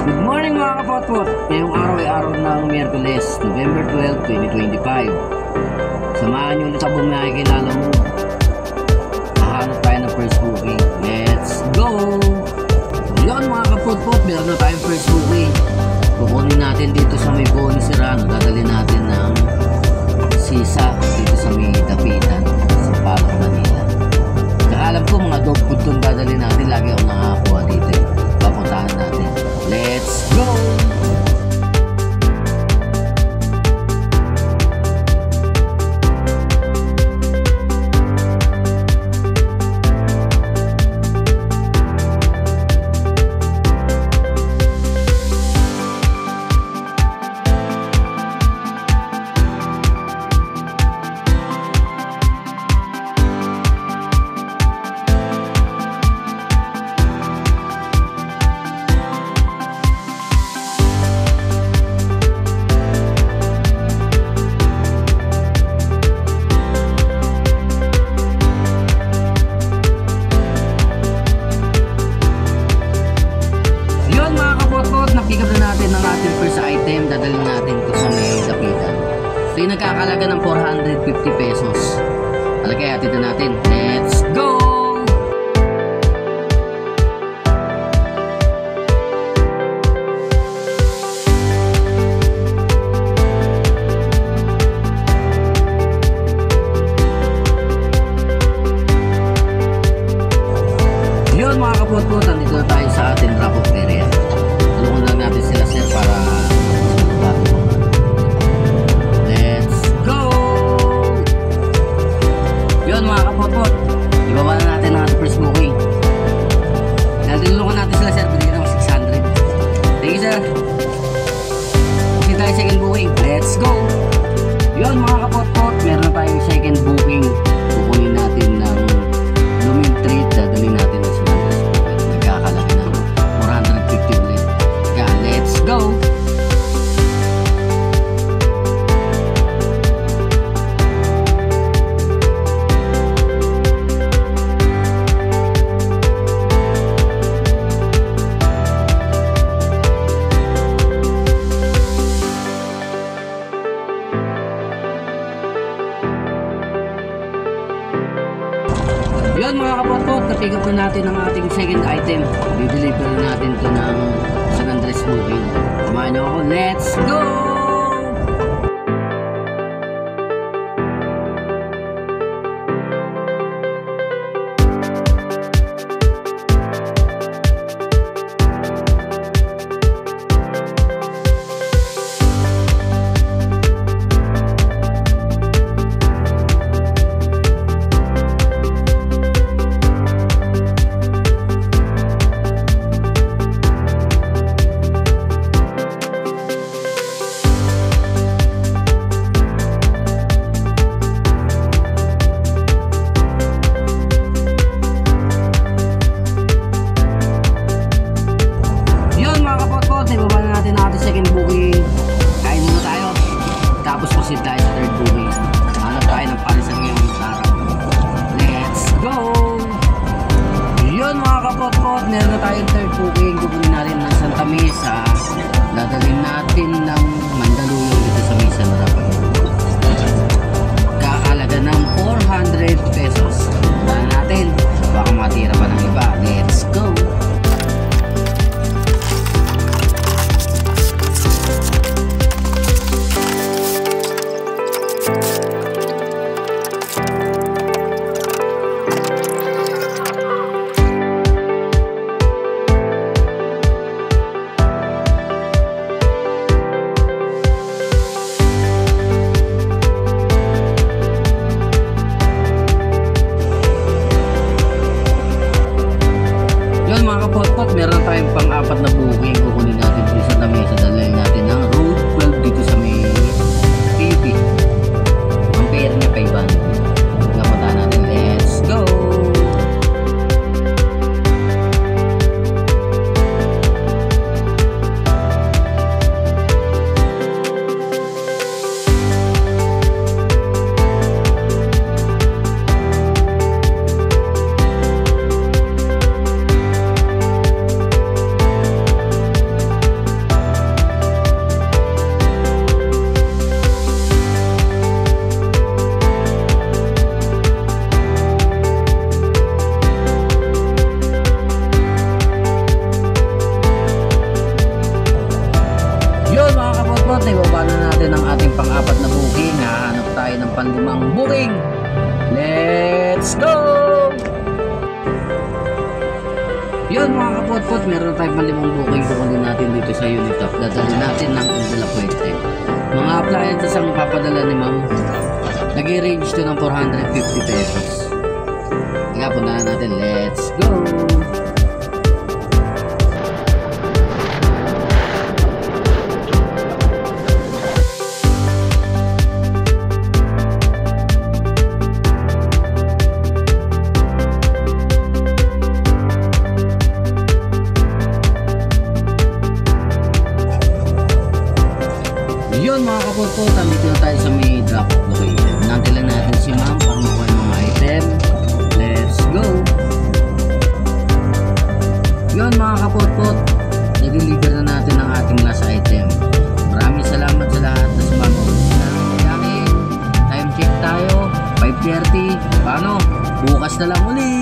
Good morning mga kapotpot! Ngayong araw ay araw ng Miyerkules, November 12, 2025. Samahan nyo ulit ako makikilala mo. Hahanap tayo ng first booking. Let's go! So yun mga kapotpot, meron na tayong first booking. Kukunin natin dito sa may Boni Serrano. Dadali natin ng sisa dito sa may Dapitan sa Palak, Manila. Saka alam ko mga dog food itong dadali natin. Lagi ako nakakuha dito eh. Papuntahan natin. Let's go! Pick up na natin ang ating first item. Dadalhin natin ito sa may Dapitan. So yung nagkakalaga ng 450 pesos. Alagay natin na natin. Let's go! Yun mga kapotpot, nandito na tayo sa ating drop-off area. Tulungan lang natin sila sir para let's go! Yun mga kapotpot, ibaba na natin ang first booking. Tulungan natin sila sir, binigyan ng 600. Thank you sir. Kasi tayo second booking, let's go! Yun mga kapotpot, meron na tayong second booking. Kukunin natin ng Lumin Treat, dadalhin natin ng nagkakalaga ng 450 ulit. Let's go! Yun mga kapotpot, na-pick up na natin ang ating second item. Dideliver natin ito ng San Andres booking. Kumain ako, let's go! panlimang booking. Let's go! Yun mga kapot-pot, meron tayong panlimang booking. Kukunin natin dito sa Unitop. Dadali natin ng Indela Puente. Mga appliances ang papadala ni ma'am. Nag-range to ng 450 pesos. Kaya punta natin. Let's go! Yun mga kapot-pot, dito na tayo sa may drop location. Nantay lang natin si ma'am para makuha yung mga item. Let's go! Yun mga kapot-pot, nag-deliver na natin ang ating last item. Maraming salamat sa lahat na sumama na nangyayari. Time check tayo, 5:30. Paano? Bukas na lang ulit!